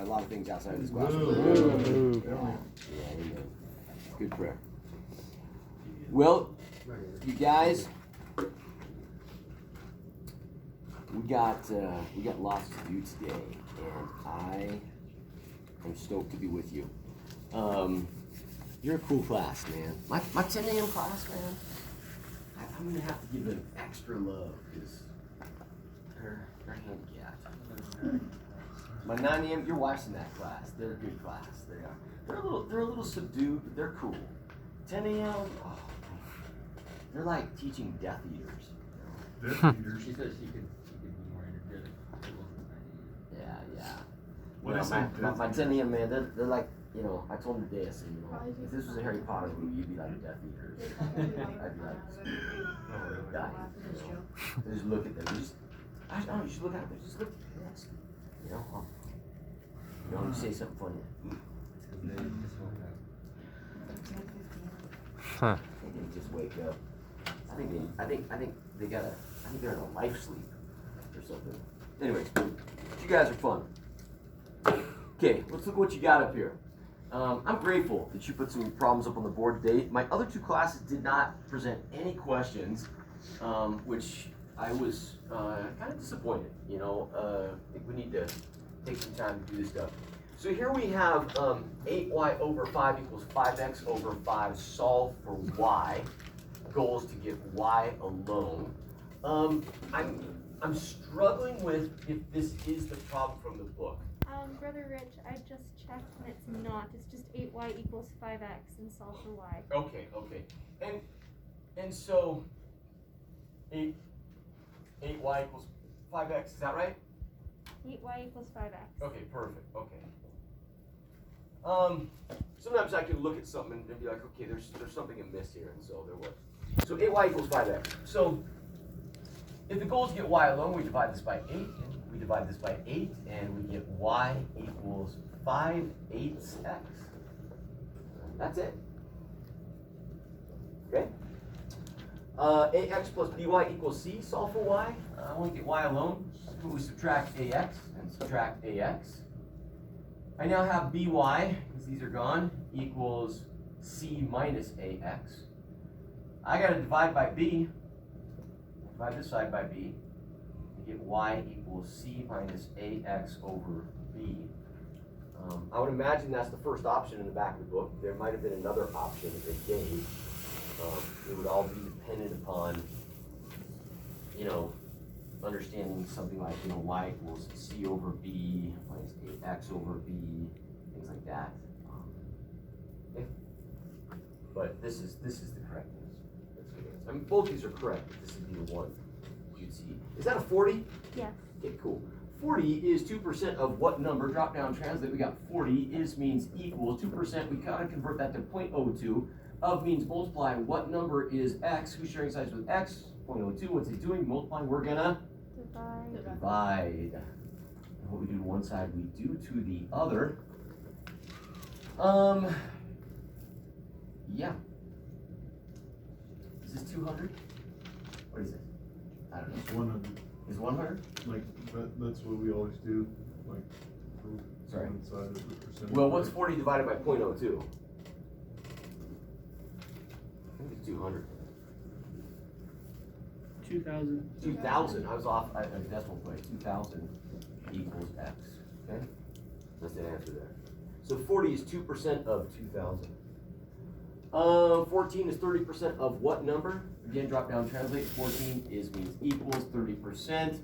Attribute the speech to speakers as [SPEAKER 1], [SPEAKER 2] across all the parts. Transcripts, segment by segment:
[SPEAKER 1] a lot of things outside of this class. Good prayer. Well, you guys, we got lots to do today, and I am stoked to be with you. You're a cool class, man. My 10 a.m. class, man. I'm gonna have to give them extra love because they're handicapped. My 9 a.m. Your wife's in that class. They're a good class. They are. They're a little subdued, but they're cool. 10 a.m. Oh, they're like teaching Death Eaters.
[SPEAKER 2] Death Eaters.
[SPEAKER 3] She said she could be more energetic.
[SPEAKER 1] Yeah.
[SPEAKER 2] What is
[SPEAKER 1] my 10 a.m. man, they're like, you know, I told them today, I said, you know, if this was a Harry Potter movie, you'd be like Death Eaters. I'd be like, dying. You know? Just look at them. I don't know, you should look at them. Just look at them. You know, you say something funny.
[SPEAKER 4] Huh.
[SPEAKER 1] They didn't just wake up. I think they're in a life sleep or something. Anyways, you guys are fun. Okay, let's look what you got up here. I'm grateful that you put some problems up on the board today. My other two classes did not present any questions, which I was kind of disappointed. You know, I think we need to take some time to do this stuff. So here we have 8y over 5 equals 5x over 5. Solve for y. Goal is to get y alone. I'm struggling with if this is the problem from the book.
[SPEAKER 5] Brother Rich, I just checked and it's not. It's just 8y equals 5x and solve for y.
[SPEAKER 1] Okay. And so 8y equals 5x, is that right?
[SPEAKER 5] 8y equals 5x.
[SPEAKER 1] Okay, perfect. Okay. Sometimes I can look at something and be like, okay, there's something amiss here, and so there was. So 8y equals 5x. So if the goal is to get y alone, we divide this by 8, and we divide this by 8, and we get y equals 5/8x. That's it. Okay? ax plus by equals c. Solve for y. I want to get y alone. We subtract ax and subtract ax. I now have by, because these are gone, equals c minus ax. I got to divide by b. Divide this side by b. I get y equals c minus ax over b. I would imagine that's the first option in the back of the book. There might have been another option that they gave. It would all be dependent upon, you know, understanding something like, you know, y equals c over b minus ax over b, things like that. Okay. But this is the correct answer. I mean, both these are correct, but this would be the one you'd see. Is that a 40?
[SPEAKER 5] Yes.
[SPEAKER 1] Okay, cool. 40 is 2% of what number? Drop down, translate. We got 40 is means equal. 2%, we gotta convert that to 0.02. Of means multiply. What number is x? Who's sharing sides with x? 0.02. What's it doing? Multiplying. We're gonna divide. And what we do to one side, we do to the other. Yeah. Is this 200? What is it? I don't know.
[SPEAKER 2] It's 100.
[SPEAKER 1] Is 100?
[SPEAKER 2] Like, that's what we always do. Like,
[SPEAKER 1] Sorry.
[SPEAKER 2] one side of the percentage.
[SPEAKER 1] Well, what's 40 divided by 0.02? I think it's 200.
[SPEAKER 3] 2,000.
[SPEAKER 1] 2,000. I was off a decimal place. 2,000 equals x. Okay? That's the answer there. So 40 is 2% of 2,000. 14 is 30% of what number? Again, drop down, translate. 14 is means equals 30%.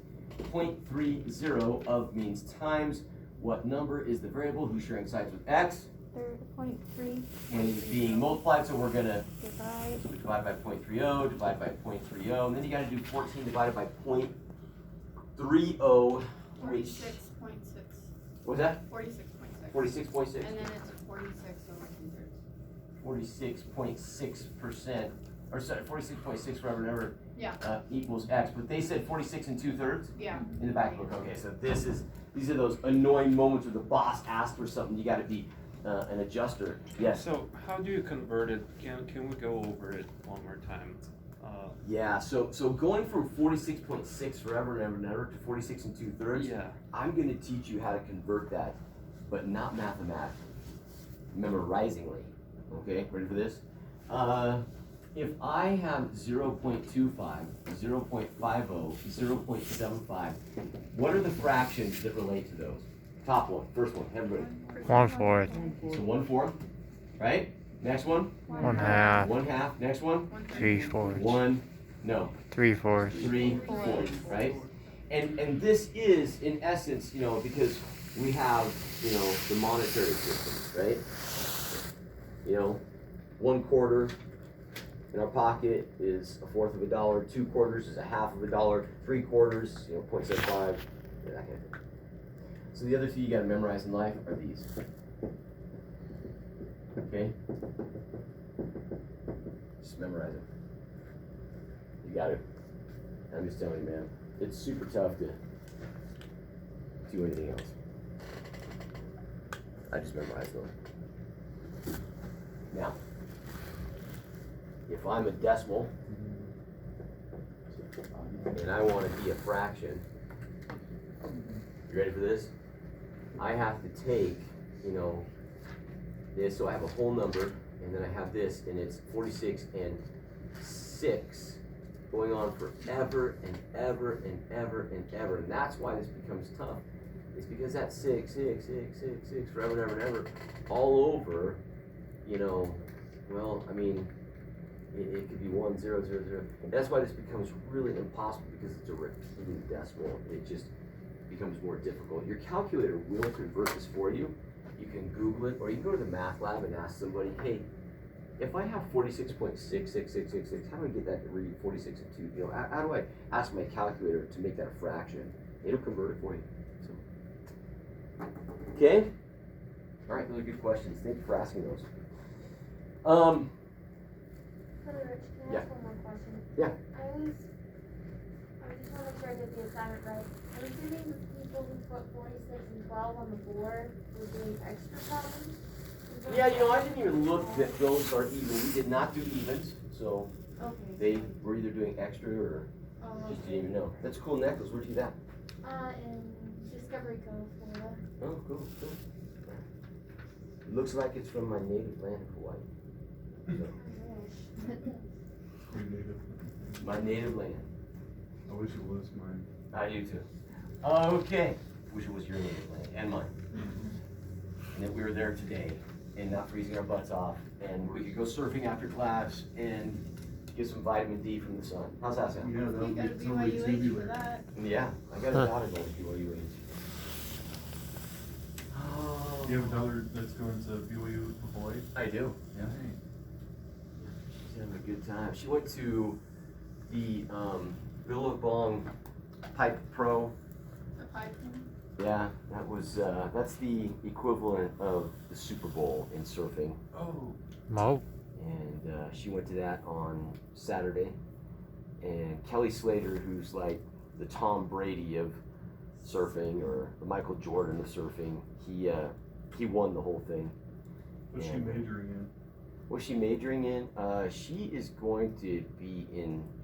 [SPEAKER 1] 0.30 of means times. What number is the variable? Who's sharing sides with x?
[SPEAKER 5] 0.3.
[SPEAKER 1] And it's being multiplied, so we're gonna
[SPEAKER 5] divide.
[SPEAKER 1] So we divide by 0.30, divide by 0.30, and then you gotta do 14 divided by 0.30, which,
[SPEAKER 6] 46.6.
[SPEAKER 1] what was that?
[SPEAKER 6] 46.6.
[SPEAKER 1] 46.6.
[SPEAKER 6] And then it's 46 over 2/3.
[SPEAKER 1] 46.6%, or sorry, 46.6 whatever
[SPEAKER 6] Yeah.
[SPEAKER 1] equals x, but they said 46 and 2/3
[SPEAKER 6] Yeah.
[SPEAKER 1] in the back book. Okay, so these are those annoying moments where the boss asks for something, you gotta be an adjuster. Yes.
[SPEAKER 4] So how do you convert it? Can we go over it one more time?
[SPEAKER 1] Yeah. So going from 46.6 forever and ever and ever to 46 and 2/3.
[SPEAKER 4] Yeah.
[SPEAKER 1] I'm going to teach you how to convert that but not mathematically. Memorizingly. Okay, ready for this? If I have 0.25, 0.50, 0.75, what are the fractions that relate to those? Top one, first one, everybody.
[SPEAKER 7] 1/4.
[SPEAKER 1] So 1/4, right? Next one?
[SPEAKER 7] 1/2.
[SPEAKER 1] 1/2. Next one?
[SPEAKER 7] 3/4.
[SPEAKER 1] 3/4,
[SPEAKER 7] 3/4.
[SPEAKER 1] right? And this is in essence, because we have, the monetary system, right? 1/4 in our pocket is 1/4 of a dollar, 2/4 is 1/2 of a dollar, 3/4, 0.75, that kind of thing. So the other two you gotta memorize in life are these. Okay? Just memorize it. You got it. I'm just telling you, man. It's super tough to do anything else. I just memorized them. Now, if I'm a decimal and I want to be a fraction, you ready for this? I have to take, this, so I have a whole number, and then I have this, and it's 46 and 6 going on forever and ever and ever and ever, and that's why this becomes tough. It's because that 6, 6, 6, 6, 6, forever and ever and ever, all over, well, I mean, it could be 1, 0, 0, 0. And that's why this becomes really impossible, because it's a repeating decimal. It just becomes more difficult. Your calculator will convert this for you. You can Google it, or you can go to the math lab and ask somebody, hey, if I have 46.66666, how do I get that to read 46 and 2? How do I ask my calculator to make that a fraction? It'll convert it for you. So, okay? All right, those are good questions. Thank you for asking those.
[SPEAKER 5] Brother Rich, can I
[SPEAKER 1] Yeah.
[SPEAKER 5] ask one more question?
[SPEAKER 1] Yeah.
[SPEAKER 5] I just want to make sure I get the assignment right. I'm assuming the people who put 46 and 12 on the board were doing extra problems?
[SPEAKER 1] Yeah, I didn't even look that those are even. We did not do evens, so
[SPEAKER 5] Okay.
[SPEAKER 1] they were either doing extra or just didn't even know. That's a cool necklace. Where'd you get that?
[SPEAKER 5] In Discovery Cove, Florida.
[SPEAKER 1] Oh, cool. It looks like it's from my native land of Hawaii. So,
[SPEAKER 2] Pretty native.
[SPEAKER 1] my native land.
[SPEAKER 2] I wish it was mine.
[SPEAKER 1] I do too. Okay. Wish it was your native land and mine. And that we were there today and not freezing our butts off, and we could go surfing after class and get some vitamin D from the sun. How's that sound?
[SPEAKER 2] Yeah, that
[SPEAKER 6] You
[SPEAKER 2] would
[SPEAKER 6] gotta
[SPEAKER 2] be totally
[SPEAKER 6] BYUH for
[SPEAKER 2] tubular.
[SPEAKER 6] that.
[SPEAKER 1] Yeah, I got a daughter going to BYU. Oh.
[SPEAKER 2] You have a daughter that's going to BYU Hawaii?
[SPEAKER 1] I do. Yeah. She's having a good time. She went to the Billabong Pipe Pro.
[SPEAKER 6] The pipe thing.
[SPEAKER 1] Yeah, that's the equivalent of the Super Bowl in surfing.
[SPEAKER 2] Oh.
[SPEAKER 7] Mo.
[SPEAKER 1] And she went to that on Saturday. And Kelly Slater, who's like the Tom Brady of surfing, or the Michael Jordan of surfing, he won the whole thing.
[SPEAKER 2] What's she
[SPEAKER 1] And,
[SPEAKER 2] majoring in?
[SPEAKER 1] What's she majoring in? She is going to be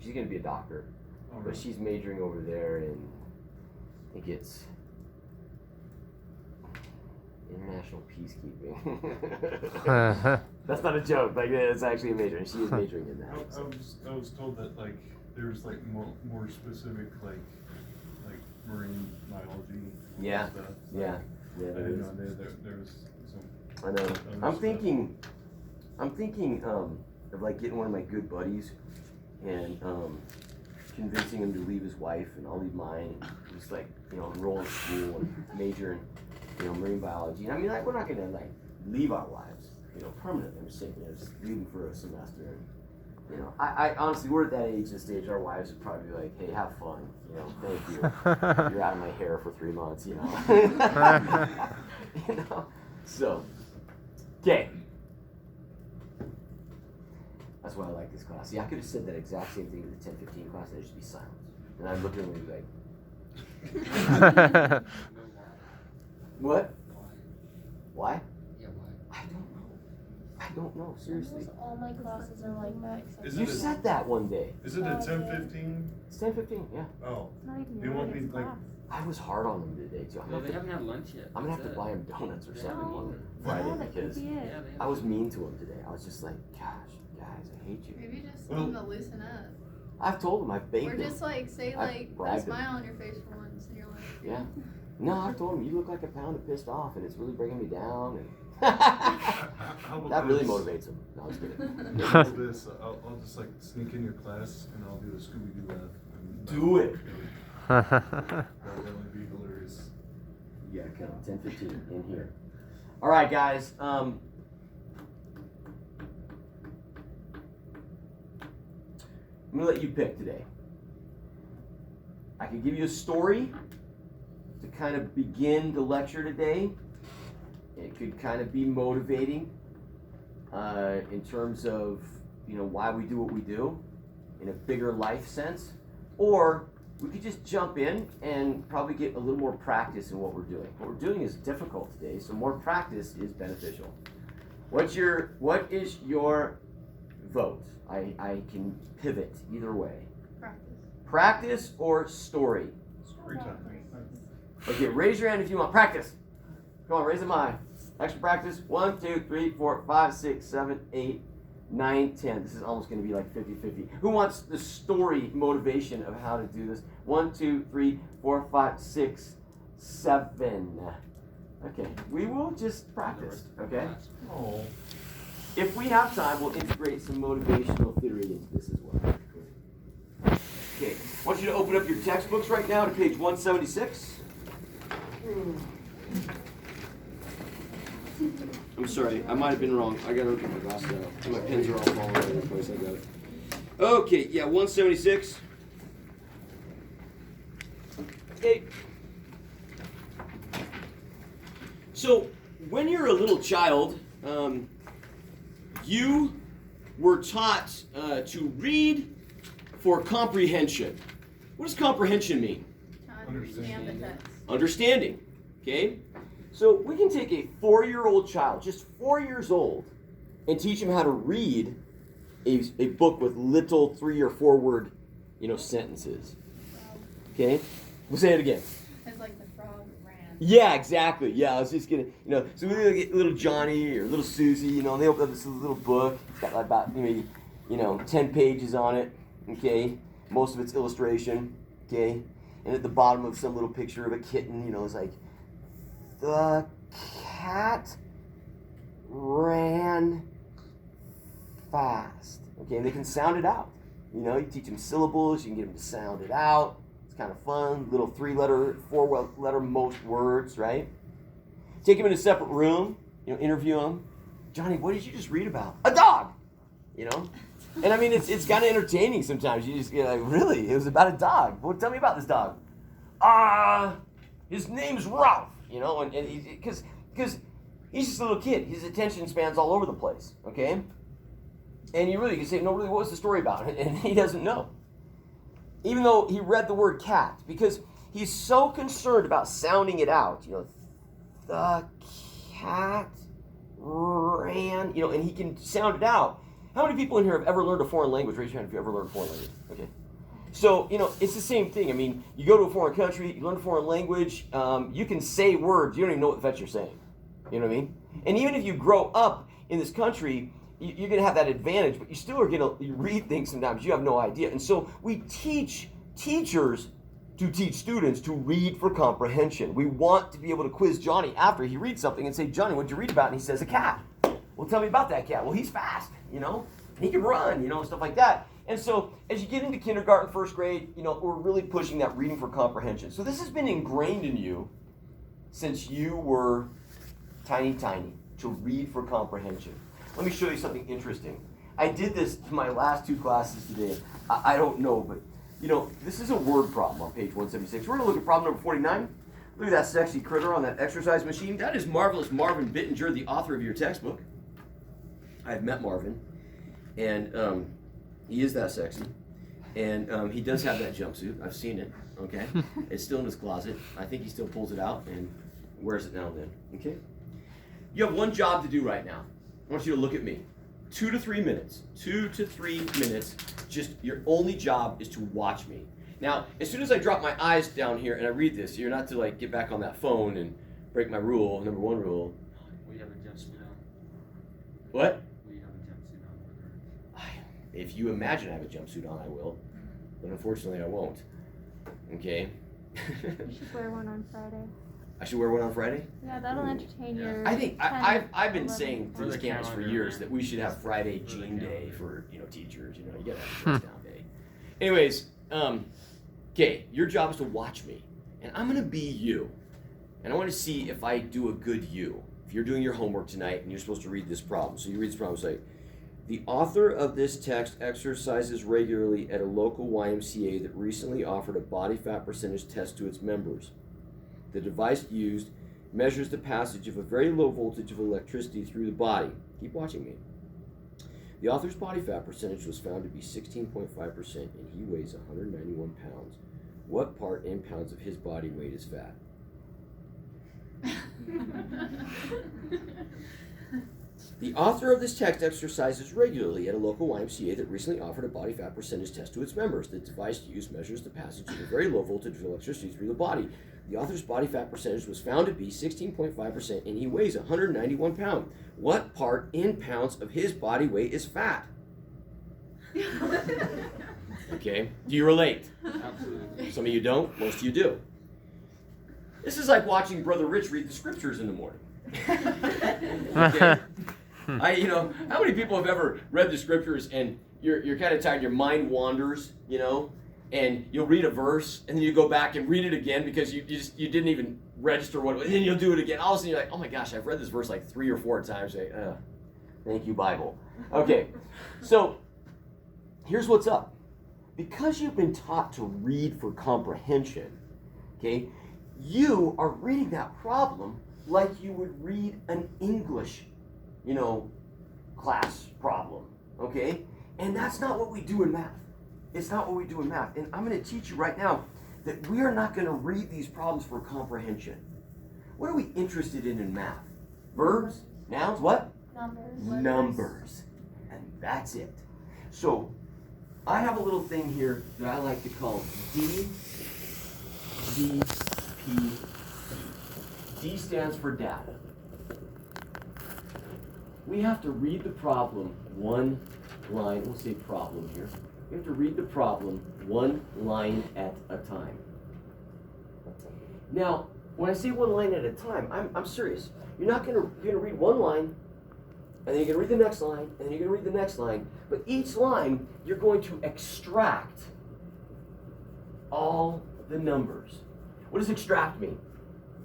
[SPEAKER 1] she's going to be a doctor.
[SPEAKER 2] Oh,
[SPEAKER 1] But
[SPEAKER 2] right.
[SPEAKER 1] she's majoring over there in, I think it's international peacekeeping. That's not a joke. Like, it's actually a major, and she is majoring in that.
[SPEAKER 2] I was told that there's more specific like marine biology.
[SPEAKER 1] Yeah.
[SPEAKER 2] Stuff.
[SPEAKER 1] Yeah.
[SPEAKER 2] I
[SPEAKER 1] Yeah.
[SPEAKER 2] didn't know there was some.
[SPEAKER 1] I know.
[SPEAKER 2] other
[SPEAKER 1] I'm
[SPEAKER 2] stuff.
[SPEAKER 1] thinking of like getting one of my good buddies and convincing him to leave his wife and I'll leave mine and just enroll in school and major in marine biology. And I mean, we're not gonna leave our lives permanently. I'm just saying, just leave them for a semester. And, I honestly, we're at that age, this stage, our wives would probably be like, hey, have fun, thank you. You're out of my hair for 3 months, So, okay. That's why I like this class. See, I could have said that exact same thing to the 10-15 class, and it'd just be silent. And I'd look at them and be like, what? Why?
[SPEAKER 3] Yeah, why?
[SPEAKER 1] I don't know, seriously.
[SPEAKER 5] Almost all my classes are like that. Except
[SPEAKER 2] Is
[SPEAKER 1] You
[SPEAKER 2] it a-
[SPEAKER 1] said that one day.
[SPEAKER 2] Is it a 10-15?
[SPEAKER 1] It's 10-15, yeah.
[SPEAKER 2] Oh.
[SPEAKER 5] It's not even
[SPEAKER 2] You want
[SPEAKER 5] really
[SPEAKER 2] me
[SPEAKER 5] a
[SPEAKER 2] like
[SPEAKER 5] class.
[SPEAKER 1] I was hard on them today too.
[SPEAKER 3] Well, they haven't had lunch yet.
[SPEAKER 1] I'm gonna have to
[SPEAKER 3] What's
[SPEAKER 1] buy
[SPEAKER 3] that?
[SPEAKER 1] them donuts or
[SPEAKER 3] Yeah.
[SPEAKER 1] something on
[SPEAKER 5] No,
[SPEAKER 1] Friday
[SPEAKER 5] that could
[SPEAKER 1] because
[SPEAKER 5] be it.
[SPEAKER 3] Yeah, they have
[SPEAKER 1] I was mean to them today. I was just like, gosh, guys, I hate you.
[SPEAKER 6] Maybe just tell them to loosen up.
[SPEAKER 1] I've told them, I've begged
[SPEAKER 6] Or
[SPEAKER 1] them.
[SPEAKER 6] just like say
[SPEAKER 1] I've
[SPEAKER 6] like put a
[SPEAKER 1] bribed them.
[SPEAKER 6] smile on your face for once and you're like
[SPEAKER 1] Yeah. No, I've told them, you look like a pound of pissed off and it's really bringing me down. And
[SPEAKER 2] How about
[SPEAKER 1] that really
[SPEAKER 2] this?
[SPEAKER 1] motivates them. No, I was kidding.
[SPEAKER 2] How about this? I'll just like sneak in your class and I'll do a Scooby-Doo laugh. And
[SPEAKER 1] Do it.
[SPEAKER 2] That would only be hilarious.
[SPEAKER 1] You gotta count 10, 15 in here. All right, guys. I'm gonna let you pick today. I could give you a story to kind of begin the lecture today. It could kind of be motivating in terms of why we do what we do in a bigger life sense, or we could just jump in and probably get a little more practice in what we're doing. What we're doing is difficult today, so more practice is beneficial. What is your vote? I can pivot either way.
[SPEAKER 6] practice.
[SPEAKER 1] Practice or story?
[SPEAKER 2] Story time.
[SPEAKER 1] Okay, raise your hand if you want practice. Come on, raise them high. Extra practice. 1, 2, 3, 4, 5, 6, 7, 8, 9, 10. This is almost going to be like 50-50. Who wants the story motivation of how to do this? 1, 2, 3, 4, 5, 6, 7. Okay, we will just practice, okay?
[SPEAKER 2] Oh.
[SPEAKER 1] If we have time, we'll integrate some motivational theory into this as well. Okay, I want you to open up your textbooks right now to page 176. I'm sorry, I might have been wrong. I gotta get my glasses out. My pens are all falling over the place. I got it. Okay, yeah, 176. Okay. So, when you're a little child, you were taught to read for comprehension. What does comprehension mean?
[SPEAKER 6] To understand the text.
[SPEAKER 1] Understanding. Okay? So we can take a 4-year-old child, just 4 years old, and teach him how to read a book with little 3 or 4 word, sentences. Okay? We'll say it again.
[SPEAKER 6] It's like the frog ran.
[SPEAKER 1] Yeah, exactly. Yeah, I was just gonna, so we get little Johnny or little Susie, and they open up this little book. It's got like about maybe, 10 pages on it. Okay, most of it's illustration. Okay, and at the bottom of some little picture of a kitten, it's like, the cat ran fast. Okay, and they can sound it out. You teach them syllables, you can get them to sound it out. It's kind of fun. Little 3-letter, 4-letter most words, right? Take them in a separate room, interview them. Johnny, what did you just read about? A dog! And I mean, it's kind of entertaining sometimes. You just get like, really? It was about a dog. Well, tell me about this dog. His name's Ralph. And because he's just a little kid. His attention span's all over the place, okay? And you really can say, no, really, what was the story about? And he doesn't know. Even though he read the word cat, because he's so concerned about sounding it out. The cat ran, and he can sound it out. How many people in here have ever learned a foreign language? Raise your hand if you ever learned a foreign language, okay? So, it's the same thing. I mean, you go to a foreign country, you learn a foreign language, you can say words, you don't even know what the fetch you're saying. You know what I mean? And even if you grow up in this country, you're going to have that advantage, but you still are going to read things sometimes you have no idea. And so we teach teachers to teach students to read for comprehension. We want to be able to quiz Johnny after he reads something and say, Johnny, what'd you read about? And he says, a cat. Well, tell me about that cat. Well, he's fast, and he can run, and stuff like that. And so as you get into kindergarten, first grade, we're really pushing that reading for comprehension. So this has been ingrained in you since you were tiny, to read for comprehension. Let me show you something interesting. I did this to my last 2 classes today. I don't know, but, this is a word problem on page 176. We're going to look at problem number 49. Look at that sexy critter on that exercise machine. That is Marvelous Marvin Bittinger, the author of your textbook. I've met Marvin, and he is that sexy. And he does have that jumpsuit. I've seen it, okay? It's still in his closet. I think he still pulls it out and wears it now and then, okay? You have one job to do right now. I want you to look at me. 2 to 3 minutes. 2 to 3 minutes. Just your only job is to watch me. Now, as soon as I drop my eyes down here and I read this, you're not to like get back on that phone and break my rule, number 1 rule.
[SPEAKER 3] We have a jumpsuit on.
[SPEAKER 1] What?
[SPEAKER 3] We have a jumpsuit on.
[SPEAKER 1] If you imagine I have a jumpsuit on, I will. But unfortunately, I won't. Okay?
[SPEAKER 5] You should wear one on Friday.
[SPEAKER 1] I should wear one on Friday?
[SPEAKER 5] Yeah, that'll entertain
[SPEAKER 3] Yeah.
[SPEAKER 5] your.
[SPEAKER 1] I think
[SPEAKER 5] 10,
[SPEAKER 1] I've been
[SPEAKER 5] 11.
[SPEAKER 1] saying
[SPEAKER 3] For
[SPEAKER 1] to this
[SPEAKER 3] the
[SPEAKER 1] campus for
[SPEAKER 3] calendar,
[SPEAKER 1] years
[SPEAKER 3] man.
[SPEAKER 1] that we should have Friday
[SPEAKER 3] For the
[SPEAKER 1] Jean Day
[SPEAKER 3] calendar.
[SPEAKER 1] for teachers. You gotta have a dress down day. Anyways, okay, your job is to watch me, and I'm gonna be you, and I want to see if I do a good you. If you're doing your homework tonight and you're supposed to read this problem, so you read this problem, say, the author of this text exercises regularly at a local YMCA that recently offered a body fat percentage test to its members. The device used measures the passage of a very low voltage of electricity through the body. Keep watching me. The author's body fat percentage was found to be 16.5% and he weighs 191 pounds. What part in pounds of his body weight is fat? The author of this text exercises regularly at a local YMCA that recently offered a body fat percentage test to its members. The device used measures the passage of a very low voltage of electricity through the body. The author's body fat percentage was found to be 16.5% and he weighs 191 pounds. What part in pounds of his body weight is fat? Okay, do you relate?
[SPEAKER 3] Absolutely.
[SPEAKER 1] Some of you don't, most of you do. This is like watching Brother Rich read the scriptures in the morning. Okay? How many people have ever read the scriptures and you're kind of tired, your mind wanders, and you'll read a verse and then you go back and read it again because you didn't even register what it was, and then you'll do it again. All of a sudden you're like, oh my gosh, I've read this verse like 3 or 4 times. Like, thank you, Bible. Okay, so here's what's up. Because you've been taught to read for comprehension, okay, you are reading that problem like you would read an English, class problem, okay? And that's not what we do in math. It's not what we do in math. And I'm going to teach you right now that we are not going to read these problems for comprehension. What are we interested in math? Verbs? Nouns? What?
[SPEAKER 5] Numbers.
[SPEAKER 1] Numbers. And that's it. So, I have a little thing here that I like to call D, D, P, D stands for data. We have to read the problem one line, we'll say problem here. We have to read the problem one line at a time. Now, when I say one line at a time, I'm serious. You're gonna read one line, and then you're gonna read the next line, and then you're gonna read the next line. But each line, you're going to extract all the numbers. What does extract mean?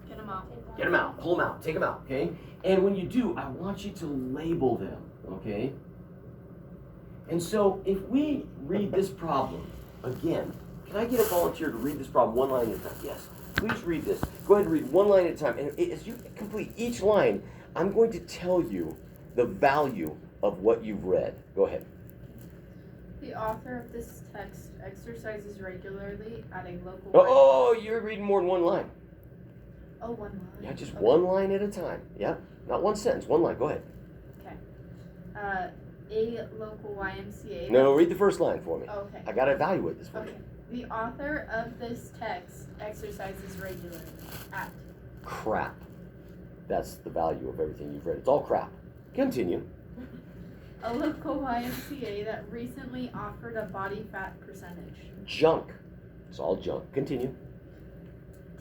[SPEAKER 6] Get them out.
[SPEAKER 1] Get them out, pull them out, take them out, okay? And when you do, I want you to label them, okay? And so if we read this problem, again, can I get a volunteer to read this problem one line at a time? Yes. Please read this. Go ahead and read one line at a time. And as you complete each line, I'm going to tell you the value of what you've read. Go ahead.
[SPEAKER 6] The author of this text exercises regularly at a local.
[SPEAKER 1] Oh, you're reading more than one line.
[SPEAKER 6] Oh, one line.
[SPEAKER 1] Yeah, just
[SPEAKER 6] Okay.
[SPEAKER 1] one line at a time. Yeah, not one sentence, one line. Go ahead.
[SPEAKER 6] A local YMCA.
[SPEAKER 1] No, read the first line for me.
[SPEAKER 6] Okay.
[SPEAKER 1] I got to evaluate this for
[SPEAKER 6] Okay.
[SPEAKER 1] you.
[SPEAKER 6] The author of this text exercises regularly at.
[SPEAKER 1] Crap. That's the value of everything you've read. It's all crap. Continue.
[SPEAKER 6] A local YMCA that recently offered a body fat percentage
[SPEAKER 1] Junk. It's all junk. Continue.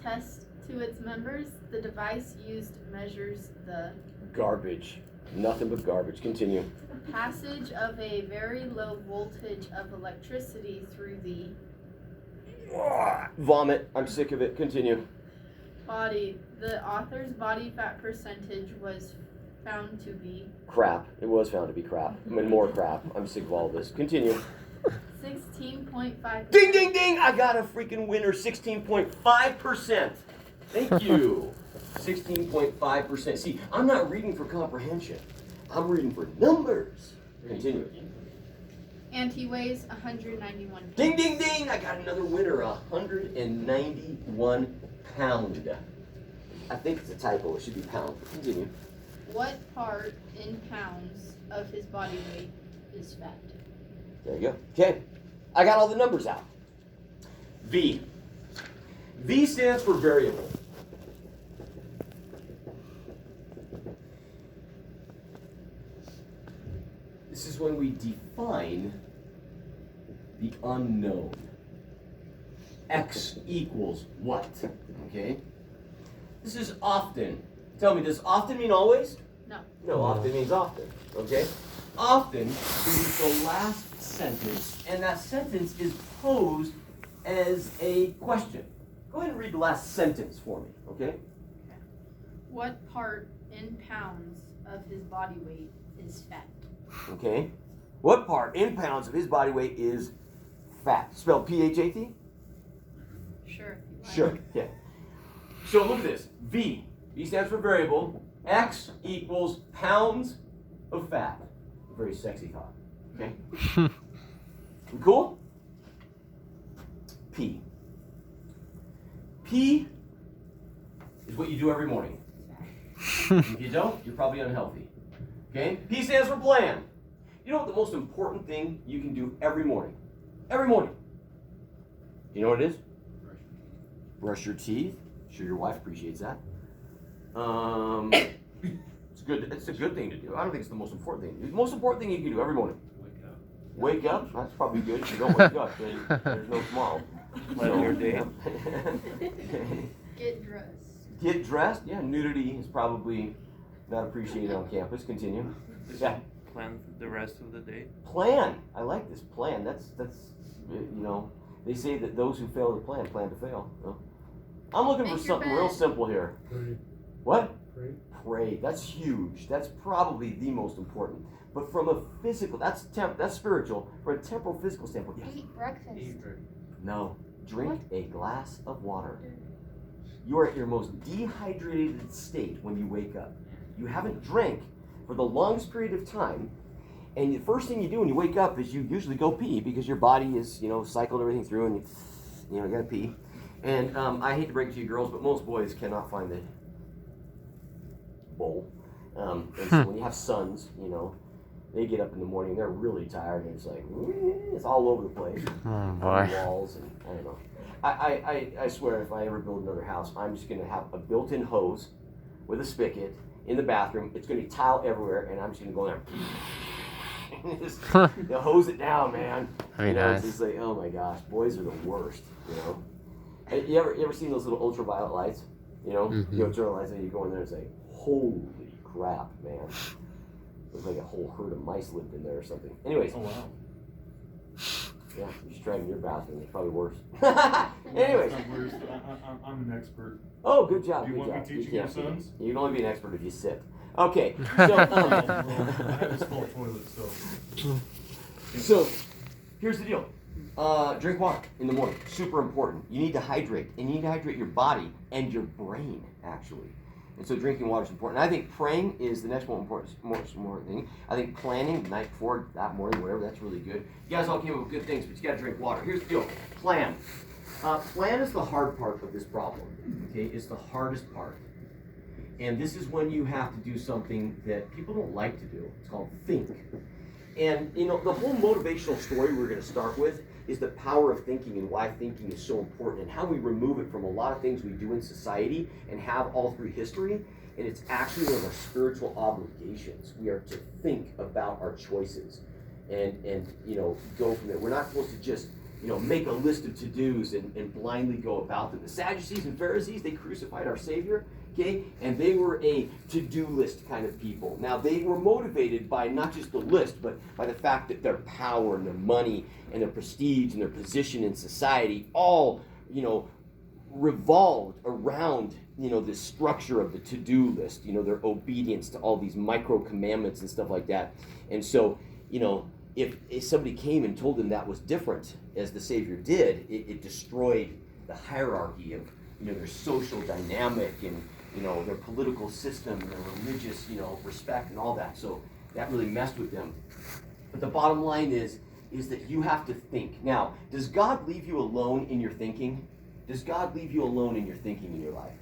[SPEAKER 6] test to its members. The device used measures the
[SPEAKER 1] Garbage. Nothing but garbage. Continue.
[SPEAKER 6] passage of a very low voltage of electricity through the
[SPEAKER 1] Vomit. I'm sick of it. Continue.
[SPEAKER 6] body. The author's body fat percentage was found to be
[SPEAKER 1] Crap. It was found to be crap. I mean, more crap. I'm sick of all this. Continue.
[SPEAKER 6] 16.5%.
[SPEAKER 1] Ding, ding, ding! I got a freaking winner. 16.5%. Thank you. 16.5%. See, I'm not reading for comprehension. I'm reading for numbers. Continue.
[SPEAKER 6] And he weighs 191 pounds.
[SPEAKER 1] Ding, ding, ding! I got another winner. 191 pound. I think it's a typo. It should be pound. Continue.
[SPEAKER 6] What part in pounds of his body weight is fat?
[SPEAKER 1] There you go. Okay. I got all the numbers out. V. V stands for variable. This is when we define the unknown. X equals what? Okay? This is often. Tell me, does often mean always?
[SPEAKER 6] No.
[SPEAKER 1] No, often means often. Okay? Often is the last sentence, and that sentence is posed as a question. Go ahead and read the last sentence for me, okay?
[SPEAKER 6] What part in pounds of his body weight is fat?
[SPEAKER 1] Okay. What part in pounds of his body weight is fat? Spelled P-H-A-T?
[SPEAKER 6] Sure. if you like.
[SPEAKER 1] Sure. Yeah. So look at this. V. V stands for variable. X equals pounds of fat. Very sexy thought. Okay. Cool? P. P is what you do every morning. If you don't, you're probably unhealthy. Okay? P stands for plan. You know what the most important thing you can do every morning? Every morning. You know what it is? Brush your teeth. I'm sure your wife appreciates that. It's a good thing to do. I don't think it's the most important thing to do. The most important thing you can do every morning. Wake up. That's probably good. If you don't wake up, then there's no tomorrow.
[SPEAKER 4] Plan your day.
[SPEAKER 6] Get dressed.
[SPEAKER 1] Get dressed. Yeah, nudity is probably not appreciated on campus. Continue. Yeah.
[SPEAKER 4] Plan the rest of the day.
[SPEAKER 1] Plan. I like this plan. That's they say that those who fail to plan to fail. So, I'm looking for
[SPEAKER 6] Make your
[SPEAKER 1] something real
[SPEAKER 6] bed.
[SPEAKER 1] simple here.
[SPEAKER 8] Pray.
[SPEAKER 1] What?
[SPEAKER 8] Pray.
[SPEAKER 1] Pray. That's huge. That's probably the most important. But from a physical, that's spiritual. From a temporal, physical standpoint, yes.
[SPEAKER 5] Eat breakfast.
[SPEAKER 1] No. Drink a glass of water. You are at your most dehydrated state when you wake up. You haven't drank for the longest period of time, and the first thing you do when you wake up is you usually go pee because your body is, cycled everything through, and you gotta pee. And I hate to break it to you girls, but most boys cannot find the bowl. And so when you have sons, they get up in the morning, they're really tired, and it's like, it's all over the place.
[SPEAKER 7] Oh
[SPEAKER 1] On
[SPEAKER 7] boy.
[SPEAKER 1] the walls, and I don't know. I swear, if I ever build another house, I'm just gonna have a built-in hose with a spigot in the bathroom. It's gonna be tile everywhere, and I'm just gonna go there. Just, hose it down, man.
[SPEAKER 7] Very nice.
[SPEAKER 1] It's just like, oh my gosh, boys are the worst. Hey, you ever seen those little ultraviolet lights? You turn the lights on, you go in there and say, holy crap, man. Looks like a whole herd of mice lived in there or something. Anyways.
[SPEAKER 2] Oh, wow.
[SPEAKER 1] Yeah, you should try it in your bathroom. It's probably worse. Anyways.
[SPEAKER 2] It's not worse. I'm an expert.
[SPEAKER 1] Oh, good job.
[SPEAKER 2] Do you
[SPEAKER 1] good
[SPEAKER 2] want me
[SPEAKER 1] job.
[SPEAKER 2] teaching
[SPEAKER 1] You
[SPEAKER 2] your
[SPEAKER 1] can't-
[SPEAKER 2] sons?
[SPEAKER 1] You can only be an expert if you sit. Okay. So,
[SPEAKER 2] I have a small toilet, so.
[SPEAKER 1] so here's the deal. Drink water in the morning. Super important. You need to hydrate. And you need to hydrate your body and your brain, actually. And so drinking water is important. And I think praying is the next most important thing. I think planning the night before, that morning, whatever, that's really good. You guys all came up with good things, but you got to drink water. Here's the deal. Plan. Plan is the hard part of this problem. Okay, it's the hardest part. And this is when you have to do something that people don't like to do. It's called think. And the whole motivational story we're going to start with is the power of thinking and why thinking is so important and how we remove it from a lot of things we do in society and have all through history. And it's actually one of our spiritual obligations. We are to think about our choices and go from there. We're not supposed to just make a list of to-dos and blindly go about them. The Sadducees and Pharisees, they crucified our Savior. Okay, and they were a to-do list kind of people. Now, they were motivated by not just the list, but by the fact that their power and their money and their prestige and their position in society all, revolved around, this structure of the to-do list, their obedience to all these micro commandments and stuff like that. And so, if somebody came and told them that was different, as the Savior did, it destroyed the hierarchy of, their social dynamic and, their political system and their religious, respect and all that. So that really messed with them. But the bottom line is that you have to think. Now, does God leave you alone in your thinking? Does God leave you alone in your thinking in your life?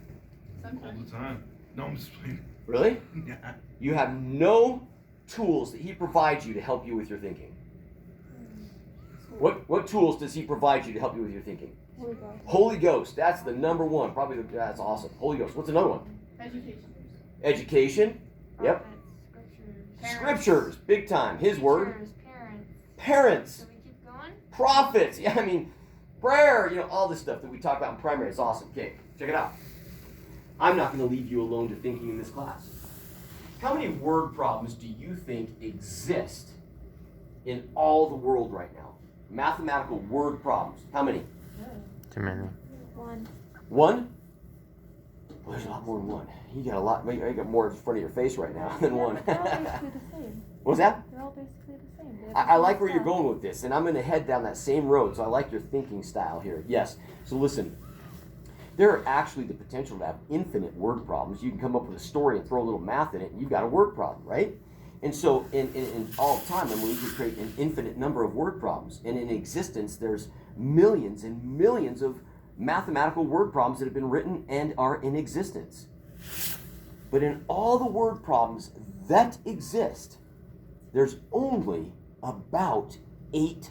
[SPEAKER 2] All
[SPEAKER 6] Sometimes.
[SPEAKER 2] the time. No, I'm just playing.
[SPEAKER 1] Really?
[SPEAKER 2] Yeah.
[SPEAKER 1] You have no tools that He provides you to help you with your thinking. What tools does He provide you to help you with your thinking?
[SPEAKER 5] Holy Ghost.
[SPEAKER 1] Holy Ghost, that's the number one. Probably that's awesome. Holy Ghost. What's another one?
[SPEAKER 6] Education.
[SPEAKER 1] Education. Yep.
[SPEAKER 5] Prophets,
[SPEAKER 1] Scriptures, big time. His word.
[SPEAKER 5] teachers, parents.
[SPEAKER 1] Parents,
[SPEAKER 5] So we keep going?
[SPEAKER 1] prophets. Yeah, I mean, prayer. All this stuff that we talk about in primary. It's awesome. Okay, check it out. I'm not going to leave you alone to thinking in this class. How many word problems do you think exist in all the world right now? Mathematical word problems. How many?
[SPEAKER 7] Too many.
[SPEAKER 5] One.
[SPEAKER 1] One? Well, there's a lot more than one. You got a lot. You got more in front of your face right now than one.
[SPEAKER 8] They're all basically the same.
[SPEAKER 1] What was that?
[SPEAKER 8] They're all basically the same. They have
[SPEAKER 1] I
[SPEAKER 8] the
[SPEAKER 1] like
[SPEAKER 8] same
[SPEAKER 1] where you're
[SPEAKER 8] stuff.
[SPEAKER 1] going with this, and I'm going to head down that same road, so I like your thinking style here. Yes. So listen, there are actually the potential to have infinite word problems. You can come up with a story and throw a little math in it, and you've got a word problem, right? And so in all the time, I mean, we can create an infinite number of word problems. And in existence, there's millions and millions of mathematical word problems that have been written and are in existence. But in all the word problems that exist, there's only about 8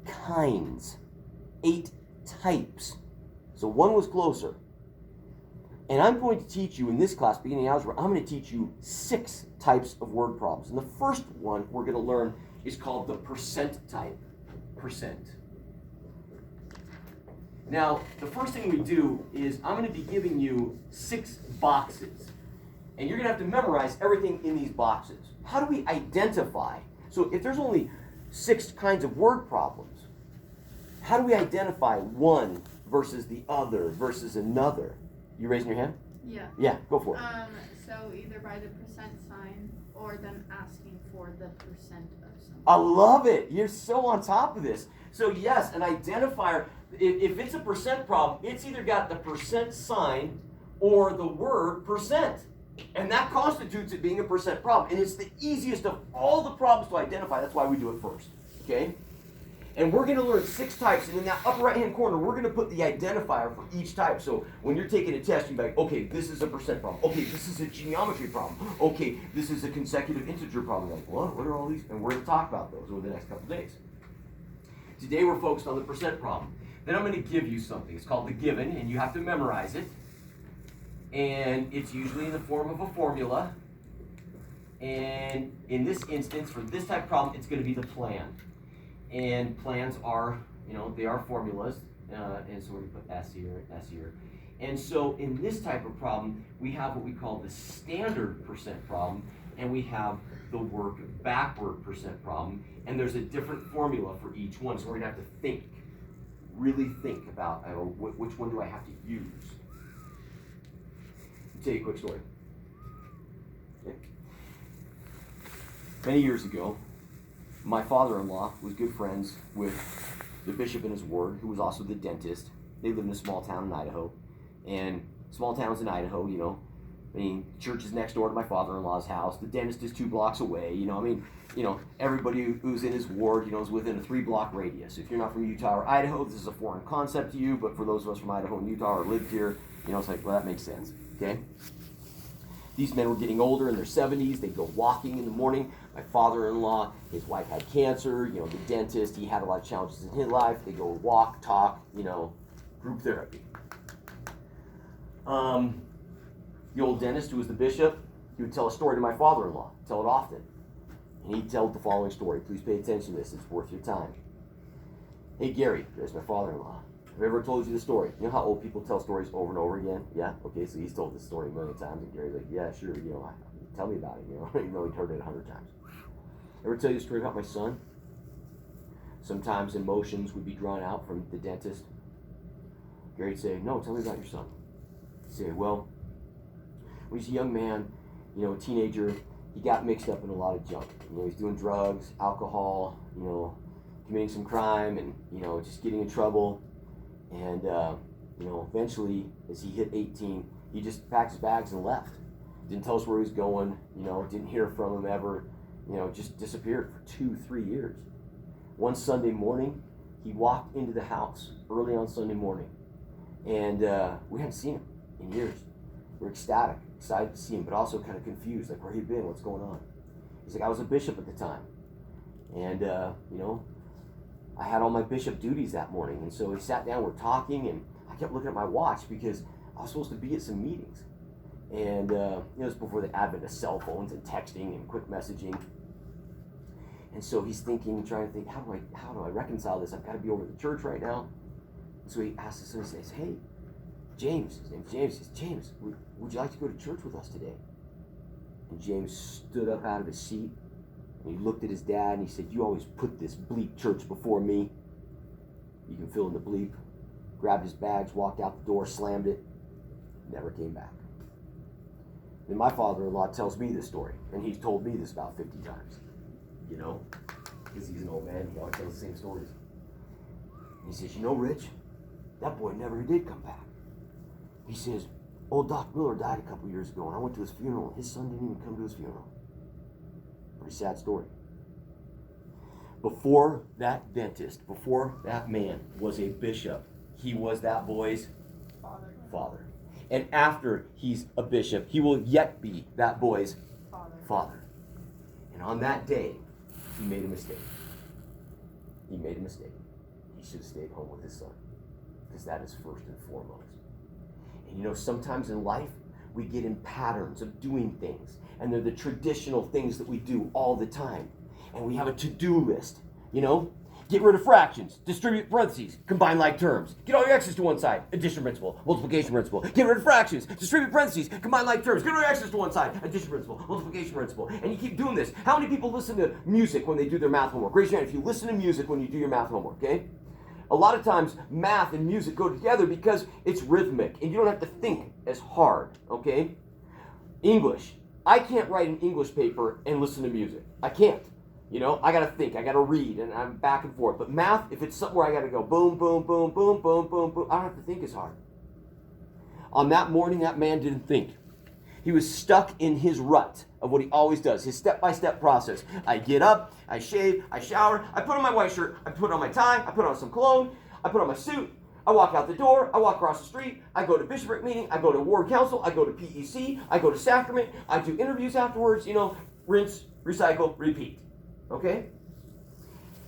[SPEAKER 1] kinds, 8 types. So one was closer. And I'm going to teach you in this class, beginning algebra, I'm going to teach you 6 types of word problems. And the first one we're going to learn is called the percent type. Percent. Now, the first thing we do is I'm going to be giving you 6 boxes. And you're going to have to memorize everything in these boxes. How do we identify? So if there's only 6 kinds of word problems, how do we identify one versus the other versus another? You raising your hand?
[SPEAKER 6] Yeah.
[SPEAKER 1] Yeah, go for it.
[SPEAKER 6] So either by the percent sign or them asking for the percent of something.
[SPEAKER 1] I love it. You're so on top of this. So yes, an identifier, if it's a percent problem, it's either got the percent sign or the word percent. And that constitutes it being a percent problem. And it's the easiest of all the problems to identify. That's why we do it first. Okay? And we're going to learn 6 types. And in that upper right-hand corner, we're going to put the identifier for each type. So when you're taking a test, you're like, okay, this is a percent problem. Okay, this is a geometry problem. Okay, this is a consecutive integer problem. Like, what are all these? And we're going to talk about those over the next couple days. Today we're focused on the percent problem. Then I'm going to give you something. It's called the given, and you have to memorize it. And it's usually in the form of a formula. And in this instance, for this type of problem, it's going to be the plan. And plans are, they are formulas. And so we're going to put S here, S here. And so in this type of problem, we have what we call the standard percent problem, and we have the work backward percent problem. And there's a different formula for each one. So we're going to have to think, really think about which one do I have to use. I'll tell you a quick story. Okay. Many years ago, my father-in-law was good friends with the bishop in his ward, who was also the dentist. They lived in a small town in Idaho. And small towns in Idaho, church is next door to my father-in-law's house. The dentist is 2 blocks away. Everybody who's in his ward, is within a 3-block radius. If you're not from Utah or Idaho, this is a foreign concept to you. But for those of us from Idaho and Utah or lived here, it's like, well, that makes sense. Okay? These men were getting older, in their 70s. They'd go walking in the morning. My father-in-law, his wife had cancer. The dentist, he had a lot of challenges in his life. They go walk, talk, group therapy. The old dentist, who was the bishop, he would tell a story to my father-in-law. Tell it often. And he'd tell the following story. Please pay attention to this. It's worth your time. Hey, Gary, there's my father-in-law. Have I ever told you the story? You know how old people tell stories over and over again? Yeah? Okay, so he's told this story a million times, and Gary's like, yeah, sure, tell me about it, even though he'd heard it 100 times. Ever tell you a story about my son? Sometimes emotions would be drawn out from the dentist. Gary'd say, no, tell me about your son. He'd say, well, when he's a young man, a teenager, he got mixed up in a lot of junk. He's doing drugs, alcohol, committing some crime, and, just getting in trouble. And, eventually, as he hit 18, he just packed his bags and left. Didn't tell us where he was going, didn't hear from him ever, just disappeared for 2-3 years. One Sunday morning, he walked into the house early on Sunday morning, and we hadn't seen him in years. We're ecstatic, excited to see him, but also kind of confused, like where he'd been, what's going on. He's like, I was a bishop at the time, and, I had all my bishop duties that morning. And so we sat down, we're talking, and I kept looking at my watch because I was supposed to be at some meetings. And it was before the advent of cell phones and texting and quick messaging. And so he's thinking, trying to think, how do I reconcile this? I've got to be over at the church right now. So he asks us, and he says, hey, James, his name's James, he says, James, would you like to go to church with us today? And James stood up out of his seat, and he looked at his dad, and he said, you always put this bleep church before me. You can fill in the bleep. Grabbed his bags, walked out the door, slammed it, never came back. Then my father-in-law tells me this story, and he's told me this about 50 times, you know, because he's an old man, he always tells the same stories. And he says, you know, Rich, that boy never did come back. He says, old Doc Miller died a couple years ago, and I went to his funeral, and his son didn't even come to his funeral. Pretty sad story. Before that dentist, before that man was a bishop, he was that boy's father. And after he's a bishop, he will yet be that boy's father. And on that day, he made a mistake. He made a mistake. He should have stayed home with his son, because that is first and foremost. And you know, sometimes in life, we get in patterns of doing things, and they're the traditional things that we do all the time. And we have a to-do list, you know? Get rid of fractions, distribute parentheses, combine like terms. Get all your x's to one side, addition principle, multiplication principle. Get rid of fractions, distribute parentheses, combine like terms. Get rid of x's to one side, addition principle, multiplication principle. And you keep doing this. How many people listen to music when they do their math homework? Raise your hand if you listen to music when you do your math homework, okay? A lot of times, math and music go together because it's rhythmic, and you don't have to think as hard, okay? English. I can't write an English paper and listen to music. I can't. You know, I gotta think, I gotta read, and I'm back and forth. But math, if it's something where I gotta go boom, boom, boom, boom, boom, boom, boom, I don't have to think as hard. On that morning, that man didn't think. He was stuck in his rut of what he always does, his step-by-step process. I get up, I shave, I shower, I put on my white shirt, I put on my tie, I put on some cologne, I put on my suit, I walk out the door, I walk across the street, I go to bishopric meeting, I go to ward council, I go to PEC, I go to sacrament, I do interviews afterwards, you know, rinse, recycle, repeat. Okay?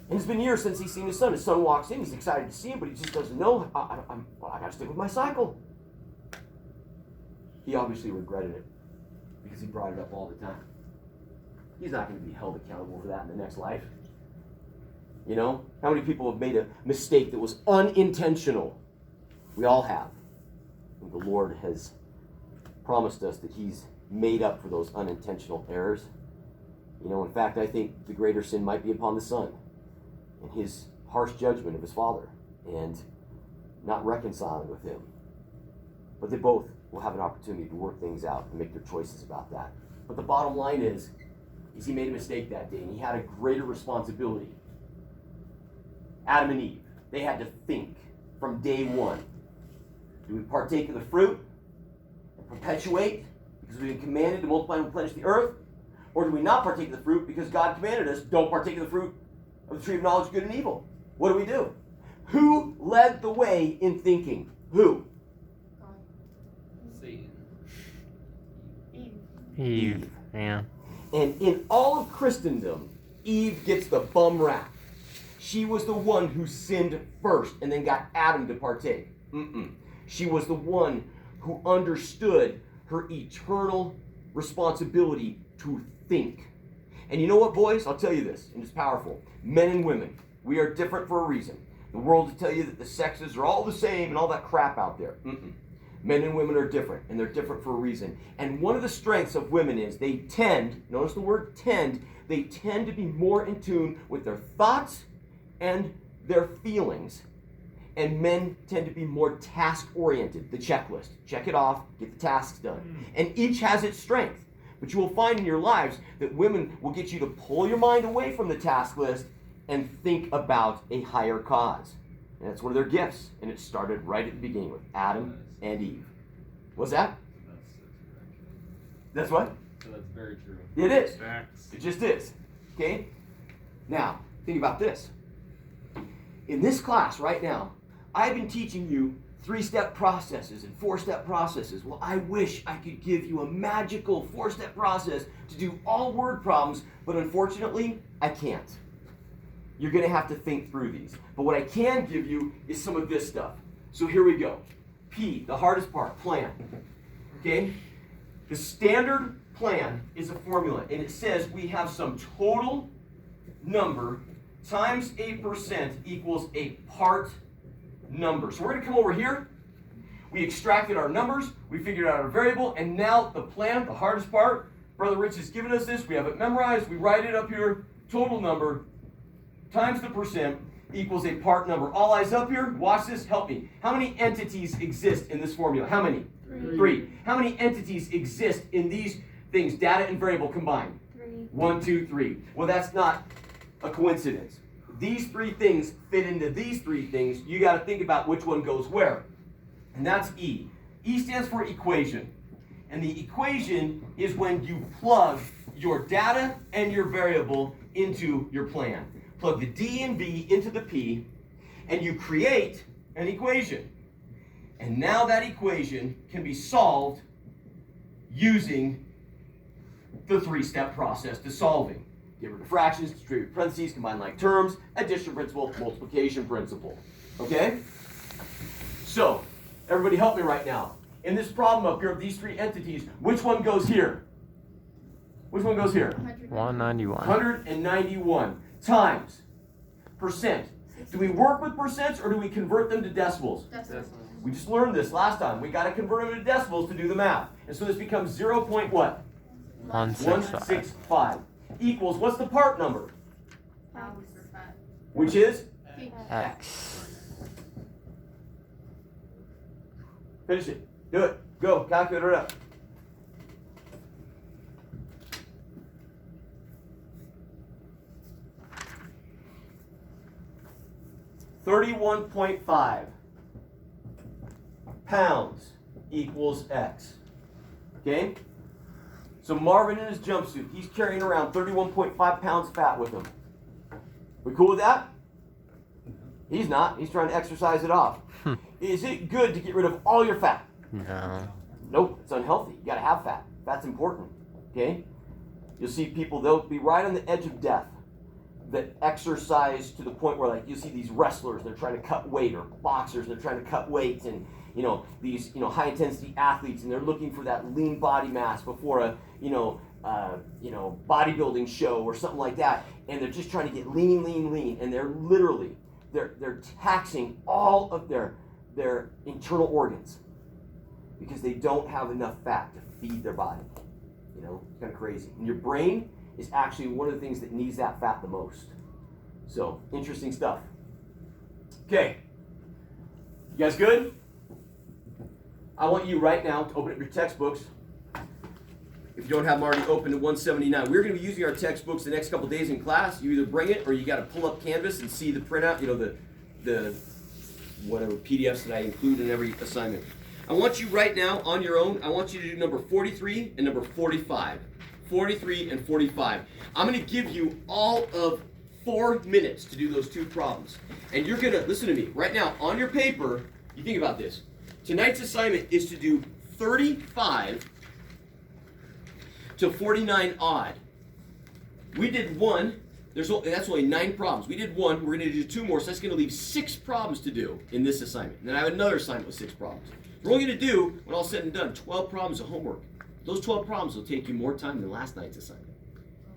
[SPEAKER 1] And it's been years since he's seen his son. His son walks in, he's excited to see him, but he just doesn't know. I gotta stick with my cycle. He obviously regretted it because he brought it up all the time. He's not going to be held accountable for that in the next life. You know? How many people have made a mistake that was unintentional? We all have. And the Lord has promised us that he's made up for those unintentional errors. You know, in fact, I think the greater sin might be upon the son and his harsh judgment of his father and not reconciling with him. But they both will have an opportunity to work things out and make their choices about that. But the bottom line is he made a mistake that day, and he had a greater responsibility. Adam and Eve, they had to think from day one. Do we partake of the fruit and perpetuate because we've been commanded to multiply and replenish the earth? Or do we not partake of the fruit because God commanded us, don't partake of the fruit of the tree of knowledge of good and evil? What do? Who led the way in thinking? Who?
[SPEAKER 3] Satan.
[SPEAKER 7] Eve. Yeah.
[SPEAKER 1] And in all of Christendom, Eve gets the bum rap. She was the one who sinned first and then got Adam to partake. She was the one who understood her eternal responsibility to think. And you know what, boys? I'll tell you this, and it's powerful. Men and women, we are different for a reason. The world will tell you that the sexes are all the same and all that crap out there. Men and women are different, and they're different for a reason. And one of the strengths of women is they tend, notice the word tend, they tend to be more in tune with their thoughts and their feelings. And men tend to be more task-oriented, the checklist. Check it off, get the tasks done. And each has its strength. But you will find in your lives that women will get you to pull your mind away from the task list and think about a higher cause. And that's one of their gifts. And it started right at the beginning with Adam and Eve. What's that? That's what?
[SPEAKER 3] So that's very true.
[SPEAKER 1] It is.
[SPEAKER 2] Facts.
[SPEAKER 1] It just is. Okay? Now, think about this. In this class right now, I've been teaching you 3-step processes and 4-step processes. Well, I wish I could give you a magical 4-step process to do all word problems, but unfortunately, I can't. you're gonna have to think through these. But what I can give you is some of this stuff. So here we go. P, the hardest part, plan. Okay? The standard plan is a formula, and it says we have some total number times 8% equals a part number. So we're gonna come over here. We extracted our numbers, we figured out our variable, and now the plan, the hardest part, Brother Rich has given us this, we have it memorized, we write it up here, total number times the percent equals a part number. All eyes up here, watch this, help me. How many entities exist in this formula? How many? Three. How many entities exist in these things, data and variable combined?
[SPEAKER 5] 3.
[SPEAKER 1] 1, 2, 3. Well, that's not a coincidence. These three things fit into these three things. You got to think about which one goes where. And that's E. E stands for equation. And the equation is when you plug your data and your variable into your plan. Plug the D and V into the P, and you create an equation. And now that equation can be solved using the three-step process to solving. Get rid of fractions, distribute parentheses, combine like terms, addition principle, multiplication principle. Okay? So, everybody help me right now. In this problem up here of these three entities, which one goes here? Which one goes here?
[SPEAKER 7] 191.
[SPEAKER 1] 191 times percent. Do we work with percents or do we convert them to decimals?
[SPEAKER 6] Decimals.
[SPEAKER 1] We just learned this last time. We got to convert them to decimals to do the math. And so this becomes 0. What?
[SPEAKER 7] 165.
[SPEAKER 1] 165 equals, what's the part number?
[SPEAKER 6] Pounds per fat.
[SPEAKER 1] Which is?
[SPEAKER 7] X.
[SPEAKER 1] Finish it. Do it. Go. Calculator it up. $31.5 pounds equals X. Okay? So Marvin in his jumpsuit, he's carrying around 31.5 pounds fat with him. We cool with that? He's not. He's trying to exercise it off. Is it good to get rid of all your fat?
[SPEAKER 7] No.
[SPEAKER 1] Nope, it's unhealthy. You gotta have fat. Fat's important. Okay? You'll see people, they'll be right on the edge of death that exercise to the point where, like, you see these wrestlers, they're trying to cut weight, or boxers, they're trying to cut weight, and these high intensity athletes, and they're looking for that lean body mass before a bodybuilding show or something like that, and they're just trying to get lean, and they're literally they're taxing all of their internal organs because they don't have enough fat to feed their body. It's kind of crazy. And your brain is actually one of the things that needs that fat the most. So, interesting stuff. Okay. You guys good? I want you right now to open up your textbooks. If you don't have them already open to 179. We're going to be using our textbooks the next couple days in class. You either bring it or you got to pull up Canvas and see the printout, the whatever PDFs that I include in every assignment. I want you right now on your own, I want you to do number 43 and number 45. 43 and 45. I'm going to give you all of 4 minutes to do those two problems. And you're going to, listen to me, right now on your paper, you think about this. Tonight's assignment is to do 35 to 49 odd. We did one, that's only 9 problems. We did one, we're going to do 2 more, so that's going to leave 6 problems to do in this assignment. And then I have another assignment with 6 problems. We're only going to do, when all's said and done, 12 problems of homework. Those 12 problems will take you more time than last night's assignment,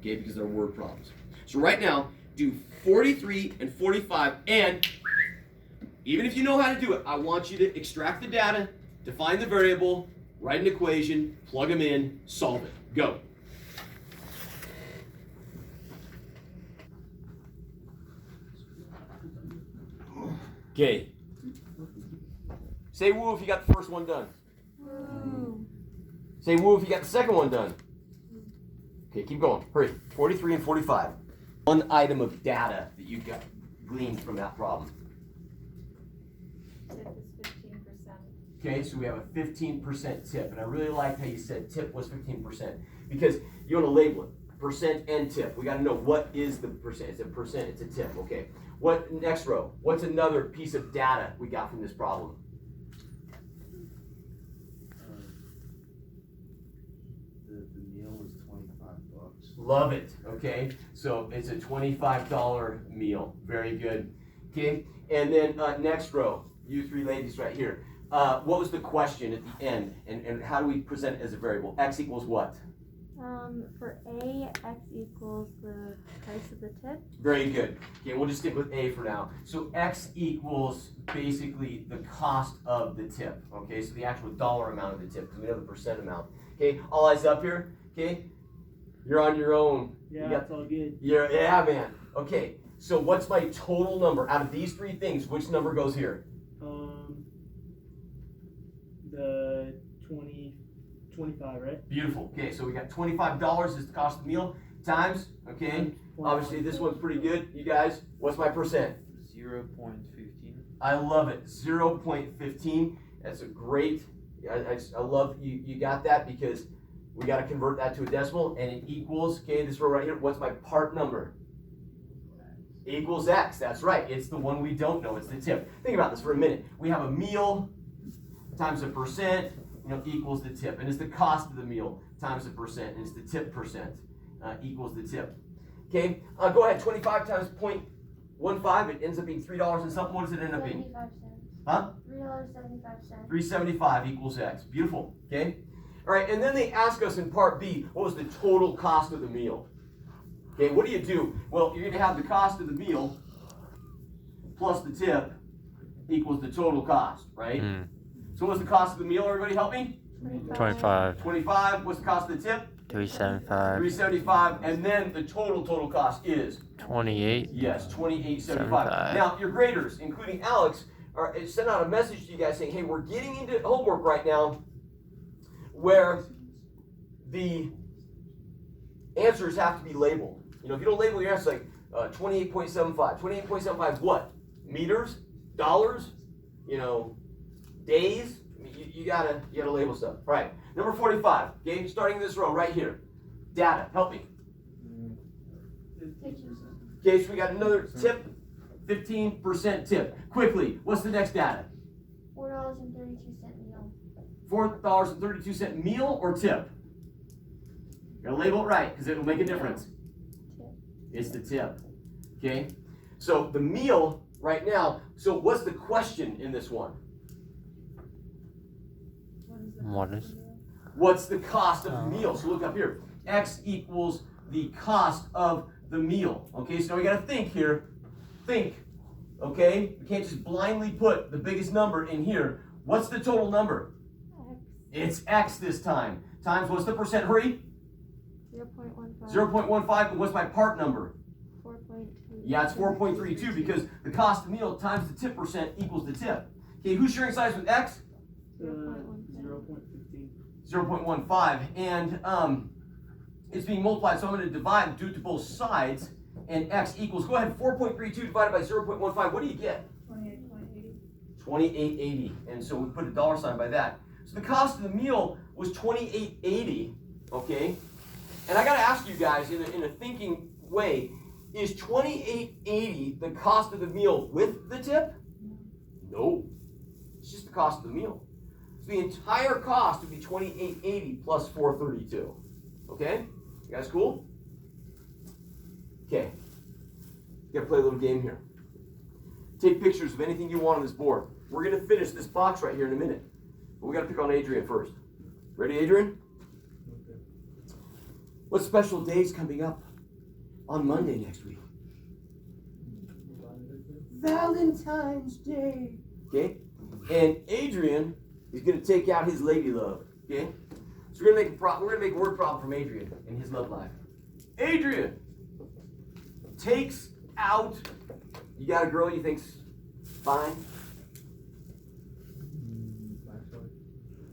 [SPEAKER 1] okay, because they're word problems. So right now, do 43 and 45, and even if you know how to do it, I want you to extract the data, define the variable, write an equation, plug them in, solve it. Go. Okay. Say woo if you got the first one done.
[SPEAKER 5] Woo.
[SPEAKER 1] Say woo if you got the second one done. Okay, keep going. Hurry. 43 and 45. One item of data that you got gleaned from that problem.
[SPEAKER 8] Tip is 15%.
[SPEAKER 1] Okay, so we have a 15% tip. And I really liked how you said tip was 15%. Because you want to label it. Percent and tip. We got to know what is the percent. It's a percent, it's a tip. Okay. What next row? What's another piece of data we got from this problem?
[SPEAKER 3] The meal was $25.
[SPEAKER 1] Love it, okay? So it's a $25 meal. Very good, okay? And then next row, you three ladies right here. What was the question at the end? And how do we present it as a variable? X equals what?
[SPEAKER 8] For A, X equals the price of the tip.
[SPEAKER 1] Very good. Okay, we'll just stick with A for now. So X equals basically the cost of the tip. Okay, so the actual dollar amount of the tip, because we know the percent amount. Okay, all eyes up here. Okay, you're on your own.
[SPEAKER 9] Yeah,
[SPEAKER 1] You
[SPEAKER 9] it's all good.
[SPEAKER 1] yeah, man. Okay, so what's my total number out of these three things? Which number goes here?
[SPEAKER 9] The 25, right?
[SPEAKER 1] Beautiful. Okay, so we got $25 is the cost of the meal times. Okay, obviously this one's pretty good. You guys, what's my percent?
[SPEAKER 4] 0.15.
[SPEAKER 1] I love it. 0.15. That's a great. I love you got that because we got to convert that to a decimal and it equals. Okay, this row right here. What's my part number? Equals X. That's right. It's the one we don't know. It's the tip. Think about this for a minute. We have a meal times a percent, equals the tip. And it's the cost of the meal times the percent. And it's the tip percent equals the tip. Okay, go ahead. 25 times 0.15. It ends up being $3 and something. What does it end up being?
[SPEAKER 5] 75 cents.
[SPEAKER 1] Huh?
[SPEAKER 5] $3.75.
[SPEAKER 1] $3.75 equals X. Beautiful. Okay. All right. And then they ask us in part B, what was the total cost of the meal? Okay. What do? Well, you're going to have the cost of the meal plus the tip equals the total cost, right? So what's the cost of the meal? Everybody help me?
[SPEAKER 7] 25.
[SPEAKER 1] 25. What's the cost of the tip?
[SPEAKER 7] 375.
[SPEAKER 1] 375. And then the total cost is?
[SPEAKER 7] 28.
[SPEAKER 1] Yes, 28.75.
[SPEAKER 7] 75.
[SPEAKER 1] Now, your graders, including Alex, sent out a message to you guys saying, hey, we're getting into homework right now where the answers have to be labeled. If you don't label your answer, like 28.75. 28.75 what? Meters? Dollars? Days? You gotta label stuff. All right, number 45. Okay, starting this row right here. Data, help me. Okay, so we got another tip, 15% tip. Quickly, what's the next data?
[SPEAKER 5] $4.32 meal.
[SPEAKER 1] $4.32 meal or tip? You gotta label it right, because it'll make a difference.
[SPEAKER 8] Tip.
[SPEAKER 1] It's the tip. Okay? So the meal right now, so what's the question in this one?
[SPEAKER 7] What is?
[SPEAKER 1] What's the cost of the meal? So look up here. X equals the cost of the meal. Okay, so now we gotta think here. Think. Okay? We can't just blindly put the biggest number in here. What's the total number?
[SPEAKER 8] X.
[SPEAKER 1] It's X this time. Times what's the percent? Hurry.
[SPEAKER 8] 0.15.
[SPEAKER 1] 0.15. And what's my part number?
[SPEAKER 8] 4.2.
[SPEAKER 1] Yeah, it's 4.32 because the cost of the meal times the tip percent equals the tip. Okay, who's sharing size with X?
[SPEAKER 9] 0.15.
[SPEAKER 1] 0.15. And it's being multiplied, so I'm going to divide due to both sides. And X equals, go ahead, 4.32 divided by 0.15. What do you get?
[SPEAKER 8] 28.80.
[SPEAKER 1] 28.80. And so we put a dollar sign by that. So the cost of the meal was 28.80. Okay? And I got to ask you guys in a thinking way, is 28.80 the cost of the meal with the tip? No. It's just the cost of the meal. So the entire cost would be 28.80 plus 432. Okay? You guys cool? Okay. Gotta play a little game here. Take pictures of anything you want on this board. We're gonna finish this box right here in a minute. But we gotta pick on Adrian first. Ready, Adrian?
[SPEAKER 2] Okay.
[SPEAKER 1] What special day's coming up on Monday next week? Valentine's Day. Okay? And Adrian is gonna take out his lady love. Okay? So we're gonna make a word problem from Adrian in his love life. Adrian takes out. You got a girl you think's fine?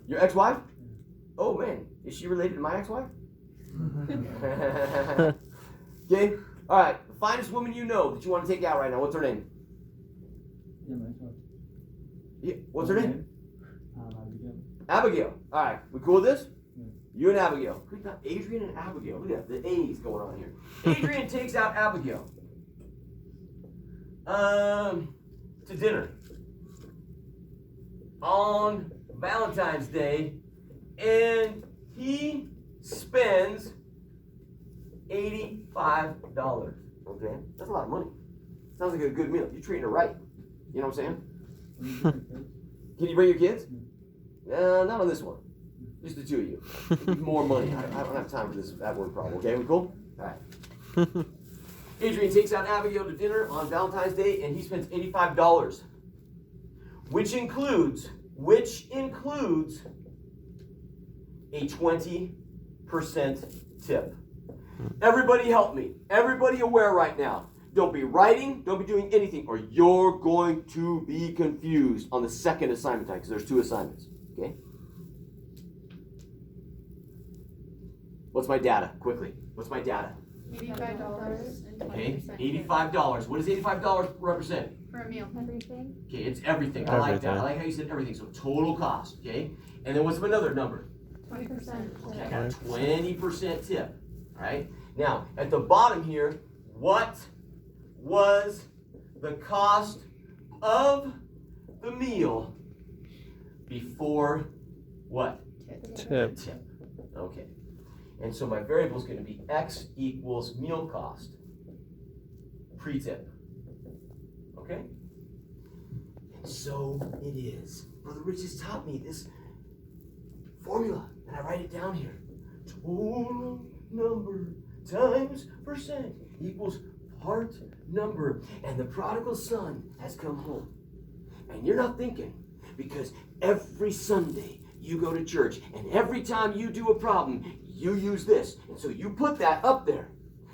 [SPEAKER 1] Your ex-wife? Oh man, is she related to my ex-wife? Okay. All right. The finest woman you know that you want to take out right now. What's her name? Yeah. What's her name? Abigail. All right. We cool with this? You and Abigail. We got Adrian and Abigail. Look at that. The A's going on here. Adrian takes out Abigail. To dinner. On Valentine's Day. And he spends $85. Okay? That's a lot of money. Sounds like a good meal. You're treating her right. You know what I'm saying? Can you bring your kids? Not on this one. Just the two of you. More money. I don't have time for that word problem. Okay, we cool? All right. Adrian takes out Abigail to dinner on Valentine's Day, and he spends $85, which includes a 20% tip. Everybody help me. Everybody aware right now. Don't be writing, don't be doing anything, or you're going to be confused on the second assignment time, because there's 2 assignments, okay? What's my data? Quickly. What's my data?
[SPEAKER 6] $85 and 20%.
[SPEAKER 1] Okay, $85. What does $85 represent?
[SPEAKER 6] For a meal.
[SPEAKER 8] Everything.
[SPEAKER 1] Okay, it's everything. I like that. I like how you said everything. So total cost, okay? And then what's another number?
[SPEAKER 8] 20%.
[SPEAKER 1] Okay, I got a 20% tip, all right? Now, at the bottom here, what was the cost of the meal before what?
[SPEAKER 7] Tip.
[SPEAKER 1] Tip. Okay. And so my variable is going to be x equals meal cost pre-tip. Okay? And so it is. Brother Rich has taught me this formula, and I write it down here. Total number times percent equals part number. And the prodigal son has come home. And you're not thinking, because every Sunday you go to church, and every time you do a problem, you use this. And so you put that up there.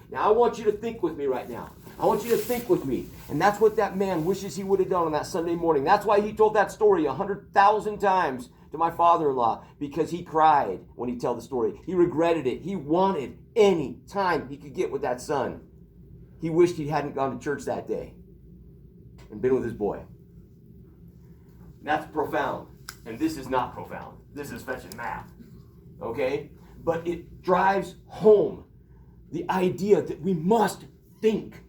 [SPEAKER 1] Now I want you to think with me right now. I want you to think with me. And that's what that man wishes he would have done on that Sunday morning. That's why he told that story 100,000 times to my father-in-law, because he cried when he told the story. He regretted it. He wanted any time he could get with that son. He wished he hadn't gone to church that day and been with his boy. That's profound. And this is not profound. This is fetching math. Okay? But it drives home the idea that we must think.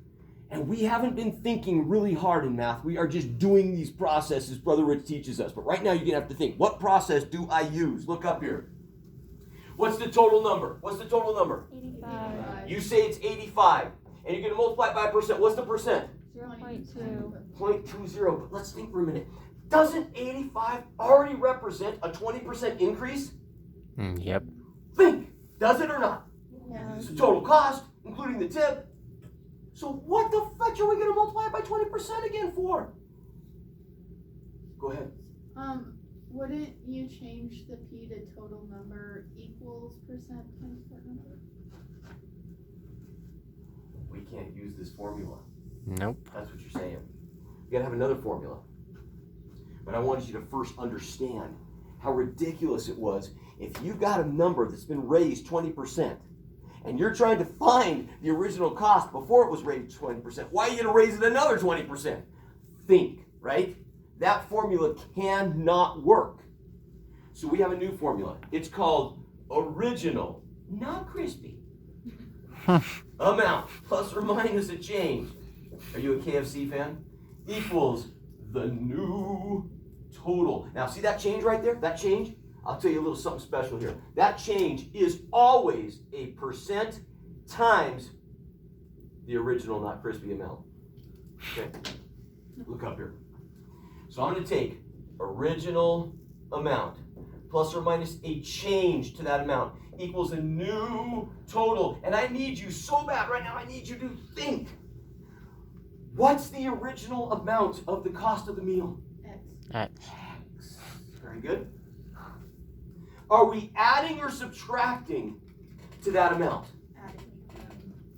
[SPEAKER 1] And we haven't been thinking really hard in math. We are just doing these processes Brother Rich teaches us. But right now you're going to have to think, what process do I use? Look up here. What's the total number? What's the total number?
[SPEAKER 8] 85.
[SPEAKER 1] You say it's 85. And you're going to multiply it by a percent. What's the percent?
[SPEAKER 8] 0.2.
[SPEAKER 1] 0.20. But let's think for a minute. Doesn't 85 already represent a 20% increase?
[SPEAKER 7] Yep.
[SPEAKER 1] Think. Does it or not?
[SPEAKER 8] Yeah.
[SPEAKER 1] It's the total cost, including the tip. So what the fetch are we going to multiply it by 20% again for? Go ahead.
[SPEAKER 6] Wouldn't you change the P to total number equals percent times part number?
[SPEAKER 1] We can't use this formula.
[SPEAKER 7] Nope.
[SPEAKER 1] That's what you're saying. You got to have another formula. But I wanted you to first understand how ridiculous it was if you got a number that's been raised 20%, and you're trying to find the original cost before it was raised 20%. Why are you going to raise it another 20%? Think, right? That formula cannot work. So we have a new formula. It's called original, not crispy, amount plus or minus a change. Are you a KFC fan? Equals the new total. Now see that change right there? That change? I'll tell you a little something special here. That change is always a percent times the original not crispy amount. Okay? Look up here. So I'm going to take original amount plus or minus a change to that amount equals a new total. And I need you so bad right now, I need you to think. What's the original amount of the cost of the meal?
[SPEAKER 7] X.
[SPEAKER 1] X. Very good. Are we adding or subtracting to that amount?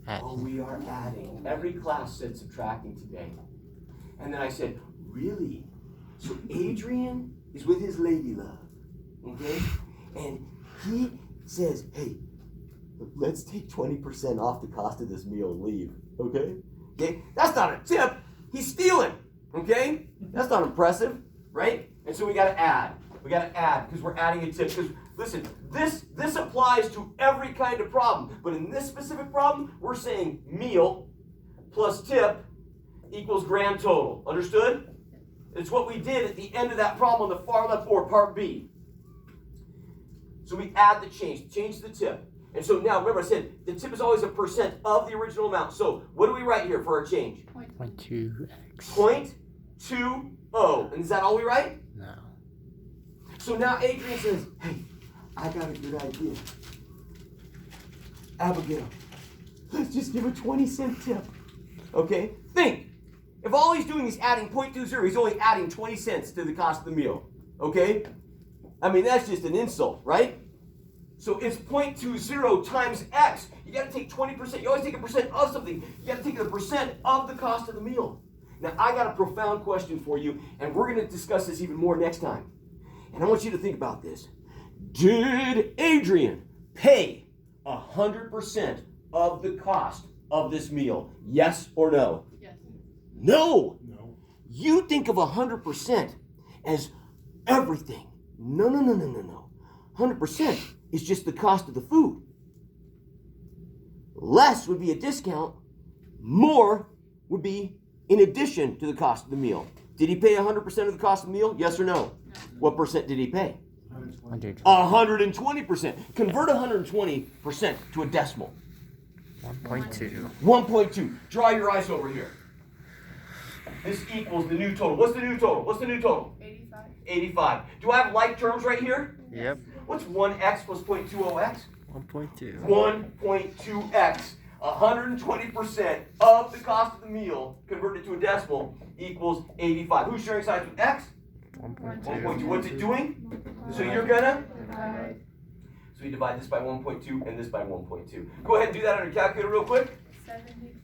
[SPEAKER 1] Oh, we are adding. Every class said subtracting today. And then I said, really? So Adrian is with his lady love, okay? And he says, hey, let's take 20% off the cost of this meal and leave, okay? Okay? That's not a tip. He's stealing, okay? That's not impressive, right? And so we got to add. We got to add because we're adding a tip. Because listen, this applies to every kind of problem. But in this specific problem, we're saying meal plus tip equals grand total. Understood? It's what we did at the end of that problem on the far left board, part B. So we add the change the tip. And so now, remember I said the tip is always a percent of the original amount. So what do we write here for our change?
[SPEAKER 7] 0.2x.
[SPEAKER 1] 0.20. And is that all we write?
[SPEAKER 7] No.
[SPEAKER 1] So now Adrian says, hey, I got a good idea. Abigail, let's just give a 20-cent tip. Okay? Think. If all he's doing is adding 0.20, he's only adding 20 cents to the cost of the meal. Okay? I mean, that's just an insult, right? So it's 0.20 times X. You got to take 20%. You always take a percent of something. You got to take the percent of the cost of the meal. Now, I got a profound question for you, and we're going to discuss this even more next time. And I want you to think about this. Did Adrian pay 100% of the cost of this meal? Yes or no?
[SPEAKER 6] Yes.
[SPEAKER 1] No!
[SPEAKER 2] No.
[SPEAKER 1] You think of 100% as everything. No. 100% is just the cost of the food. Less would be a discount. More would be in addition to the cost of the meal. Did he pay 100% of the cost of the meal? Yes or no? What percent did he pay? 120%. Convert 120% to a decimal.
[SPEAKER 7] 1.2.
[SPEAKER 1] 1.2. Draw your eyes over here. This equals the new total. What's the new total?
[SPEAKER 6] 85.
[SPEAKER 1] 85. Do I have like terms right here?
[SPEAKER 7] Yep.
[SPEAKER 1] What's 1x plus 0.20x?
[SPEAKER 7] 1.2.
[SPEAKER 1] 1.2x. 120% of the cost of the meal converted to a decimal equals 85. Who's sharing sides with x? 1.2. What's it doing? So you're gonna? So you divide this by 1.2 and this by 1.2. Go ahead and do that on your calculator real quick.
[SPEAKER 6] 70.8.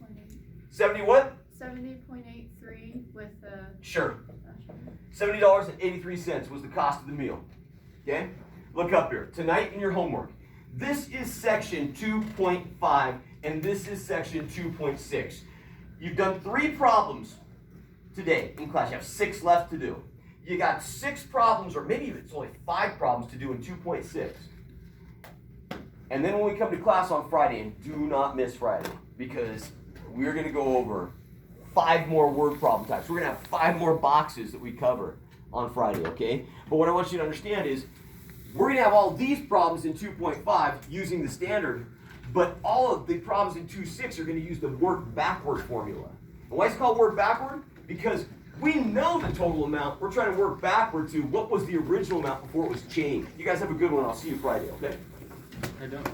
[SPEAKER 1] 70 what?
[SPEAKER 6] 70.83 with the.
[SPEAKER 1] Sure. $70.83 was the cost of the meal. Okay? Look up here. Tonight in your homework. This is section 2.5 and this is section 2.6. You've done 3 problems today in class. You have 6 left to do. You got 6 problems, or maybe it's only 5 problems to do in 2.6. And then when we come to class on Friday, and do not miss Friday, because we're going to go over 5 more word problem types. We're going to have 5 more boxes that we cover on Friday, okay? But what I want you to understand is we're going to have all these problems in 2.5 using the standard, but all of the problems in 2.6 are going to use the work backward formula. And why is it called work backward? Because we know the total amount. We're trying to work backward to what was the original amount before it was changed. You guys have a good one. I'll see you Friday, okay?
[SPEAKER 3] I don't